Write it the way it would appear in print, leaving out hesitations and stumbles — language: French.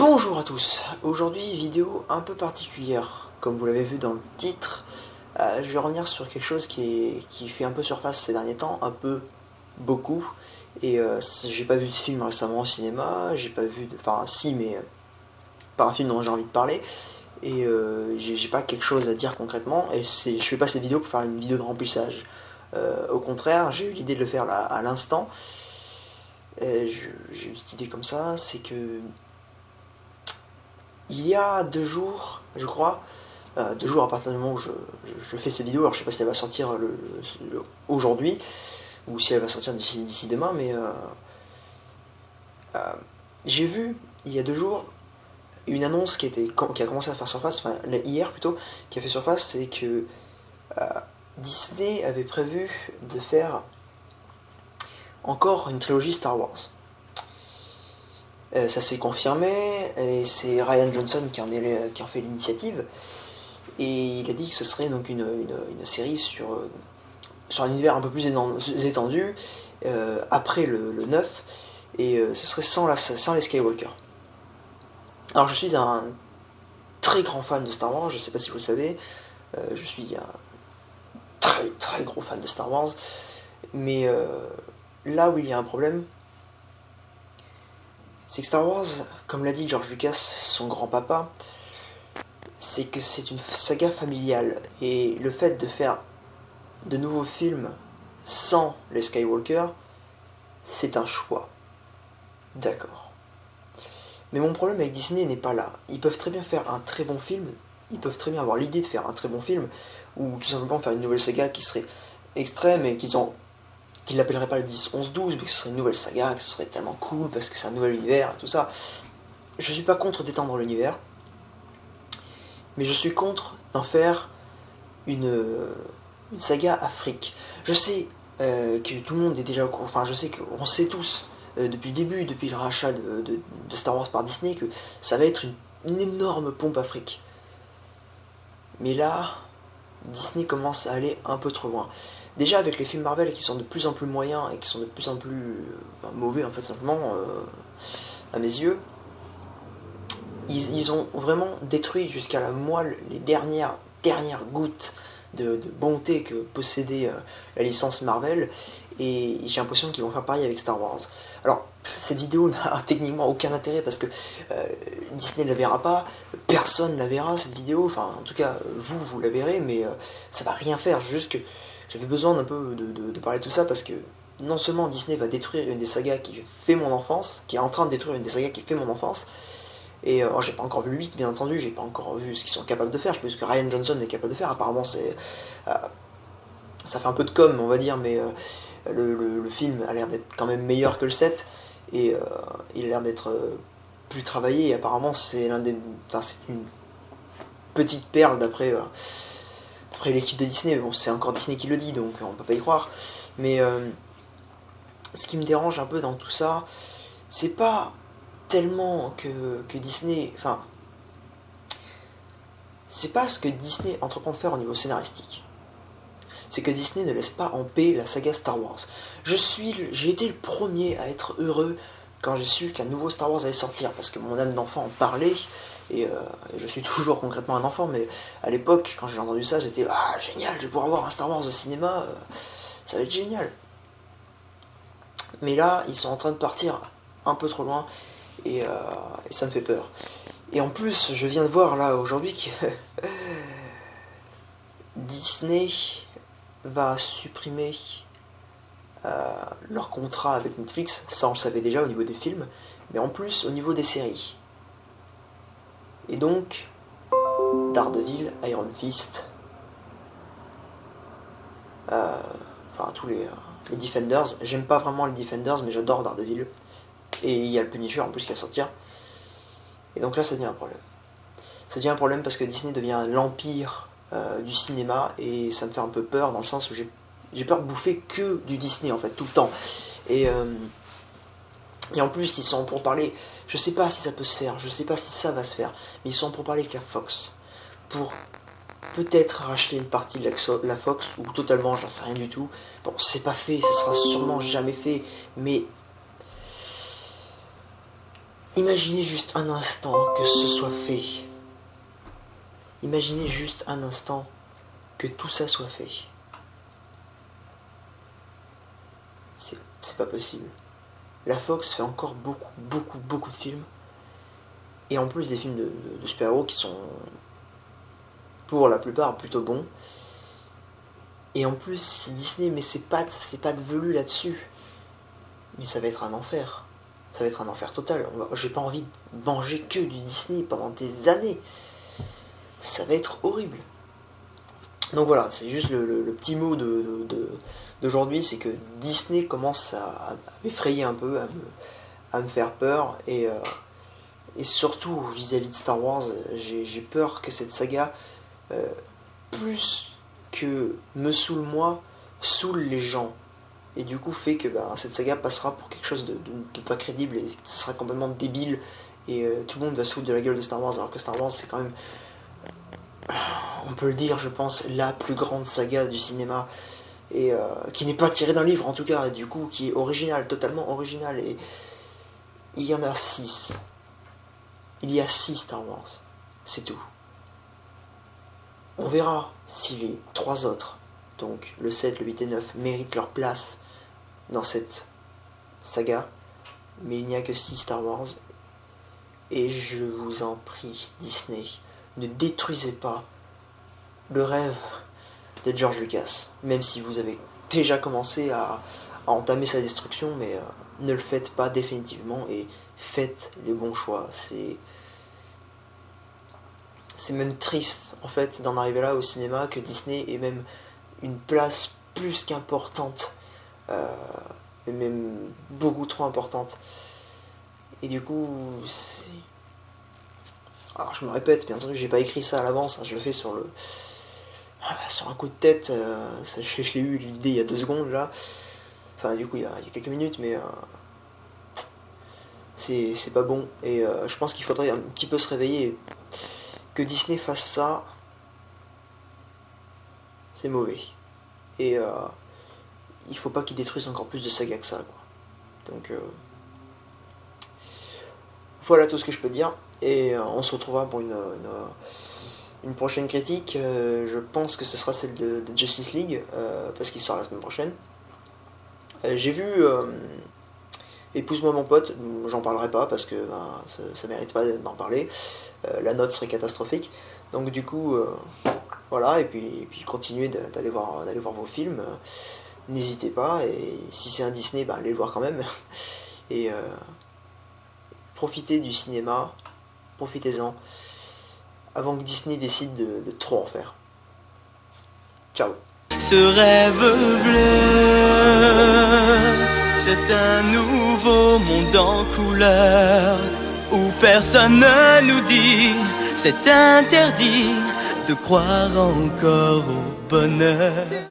Bonjour à tous, aujourd'hui vidéo un peu particulière, comme vous l'avez vu dans le titre. Je vais revenir sur quelque chose qui fait un peu surface ces derniers temps, un peu beaucoup. Et j'ai pas vu de film récemment au cinéma, j'ai pas vu de... Enfin si, mais pas un film dont j'ai envie de parler. Et j'ai pas quelque chose à dire concrètement, et je fais pas cette vidéo pour faire une vidéo de remplissage. Au contraire, j'ai eu l'idée de le faire là, à l'instant. J'ai eu cette idée comme ça, c'est que... Il y a 2 jours, je crois, 2 jours à partir du moment où je fais cette vidéo, alors je sais pas si elle va sortir aujourd'hui, ou si elle va sortir d'ici demain, mais j'ai vu, il y a 2 jours, une annonce qui a commencé à faire surface, enfin hier plutôt, qui a fait surface, c'est que Disney avait prévu de faire encore une trilogie Star Wars. Ça s'est confirmé, et c'est Rian Johnson qui en fait l'initiative. Et il a dit que ce serait donc une série sur un univers un peu plus étendu, après le 9, et ce serait sans les Skywalker. Alors je suis un très grand fan de Star Wars, je sais pas si vous le savez, je suis un très très gros fan de Star Wars, mais là où il y a un problème, c'est que Star Wars, comme l'a dit George Lucas, son grand-papa, c'est que c'est une saga familiale, et le fait de faire de nouveaux films sans les Skywalker, c'est un choix. D'accord. Mais mon problème avec Disney n'est pas là. Ils peuvent très bien faire un très bon film, ils peuvent très bien avoir l'idée de faire un très bon film, ou tout simplement faire une nouvelle saga qui serait extrême et qu'ils l'appelleraient pas le 10-11-12, mais que ce serait une nouvelle saga, que ce serait tellement cool parce que c'est un nouvel univers et tout ça. Je suis pas contre d'étendre l'univers, mais je suis contre d'en faire une saga Afrique. Je sais que tout le monde est déjà au courant, enfin je sais qu'on sait tous depuis le début, depuis le rachat de Star Wars par Disney, que ça va être une énorme pompe Afrique. Mais là, Disney commence à aller un peu trop loin. Déjà avec les films Marvel qui sont de plus en plus moyens et qui sont de plus en plus mauvais en fait simplement, à mes yeux, ils ont vraiment détruit jusqu'à la moelle les dernières gouttes de bonté que possédait la licence Marvel, et j'ai l'impression qu'ils vont faire pareil avec Star Wars. Alors, cette vidéo n'a techniquement aucun intérêt parce que Disney ne la verra pas, personne ne la verra cette vidéo, enfin en tout cas vous la verrez, mais ça va rien faire, juste que j'avais besoin d'un peu de parler de tout ça parce que non seulement Disney va détruire une des sagas qui fait mon enfance, qui est en train de détruire une des sagas qui fait mon enfance, et j'ai pas encore vu le 8, bien entendu, j'ai pas encore vu ce qu'ils sont capables de faire, je sais pas ce que Rian Johnson est capable de faire, apparemment ça fait un peu de com, on va dire, mais le film a l'air d'être quand même meilleur que le 7, et il a l'air d'être plus travaillé, et apparemment c'est c'est une petite perle d'après l'équipe de Disney, mais bon, c'est encore Disney qui le dit, donc on peut pas y croire, mais ce qui me dérange un peu dans tout ça, c'est pas tellement que Disney... Enfin, c'est pas ce que Disney entreprend de faire au niveau scénaristique. C'est que Disney ne laisse pas en paix la saga Star Wars. J'ai été le premier à être heureux quand j'ai su qu'un nouveau Star Wars allait sortir, parce que mon âme d'enfant en parlait, et je suis toujours concrètement un enfant, mais à l'époque, quand j'ai entendu ça, j'étais « Ah, génial, je vais pouvoir voir un Star Wars au cinéma, ça va être génial !» Mais là, ils sont en train de partir un peu trop loin, et ça me fait peur. Et en plus, je viens de voir là aujourd'hui que Disney va supprimer leur contrat avec Netflix. Ça, on le savait déjà au niveau des films, mais en plus au niveau des séries. Et donc, Daredevil, Iron Fist, enfin tous les Defenders. J'aime pas vraiment les Defenders, mais j'adore Daredevil. Et il y a le Punisher en plus qui va sortir. Et donc là, ça devient un problème. Ça devient un problème parce que Disney devient l'empire du cinéma, et ça me fait un peu peur dans le sens où j'ai peur de bouffer que du Disney en fait tout le temps. Et en plus, ils sont pour parler, je sais pas si ça peut se faire, je sais pas si ça va se faire, mais ils sont pour parler avec la Fox, pour peut-être racheter une partie de la Fox, ou totalement, j'en sais rien du tout. Bon, c'est pas fait, ce sera sûrement jamais fait, mais Imaginez juste un instant que ce soit fait. Imaginez juste un instant que tout ça soit fait. C'est pas possible. La Fox fait encore beaucoup de films. Et en plus des films de super-héros qui sont, pour la plupart, plutôt bons. Et en plus, c'est Disney, mais c'est pas de velu là-dessus. Mais ça va être un enfer. Ça va être un enfer total. J'ai pas envie de manger que du Disney pendant des années. Ça va être horrible. Donc voilà, c'est juste le petit mot d'aujourd'hui, c'est que Disney commence à m'effrayer un peu, à me faire peur, et surtout vis-à-vis de Star Wars, j'ai peur que cette saga, plus que me saoule moi, saoule les gens. Et du coup fait que cette saga passera pour quelque chose de pas crédible, et ce sera complètement débile, et tout le monde va se foutre de la gueule de Star Wars, alors que Star Wars c'est quand même, on peut le dire, je pense, la plus grande saga du cinéma, et qui n'est pas tirée d'un livre en tout cas, et du coup qui est originale, totalement originale, et il y en a 6. Il y a 6 Star Wars, c'est tout. On verra si les 3 autres, donc le 7, le 8 et 9, méritent leur place dans cette saga, mais il n'y a que 6 Star Wars, et je vous en prie, Disney, ne détruisez pas le rêve de George Lucas, même si vous avez déjà commencé à entamer sa destruction, mais ne le faites pas définitivement, et faites les bons choix. C'est même triste en fait d'en arriver là au cinéma, que Disney ait même une place plus qu'importante, et même beaucoup trop importante. Et du coup, alors je me répète, bien entendu, j'ai pas écrit ça à l'avance, hein, je le fais sur un coup de tête, je l'ai eu l'idée il y a 2 secondes là, enfin du coup il y a quelques minutes, mais c'est pas bon, et je pense qu'il faudrait un petit peu se réveiller. Que Disney fasse ça, c'est mauvais. Et il faut pas qu'ils détruisent encore plus de sagas que ça, quoi. Donc voilà tout ce que je peux dire. Et on se retrouvera pour une prochaine critique. Je pense que ce sera celle de Justice League, parce qu'il sort la semaine prochaine. J'ai vu Épouse-moi mon pote, j'en parlerai pas parce que ça mérite pas d'en parler. La note serait catastrophique. Donc du coup, voilà, et puis continuez d'aller voir vos films. N'hésitez pas, et si c'est un Disney, allez le voir quand même. Et profitez du cinéma, profitez-en, avant que Disney décide de trop en faire. Ciao. Ce rêve bleu, c'est un nouveau monde en couleur, où personne ne nous dit c'est interdit de croire encore au bonheur.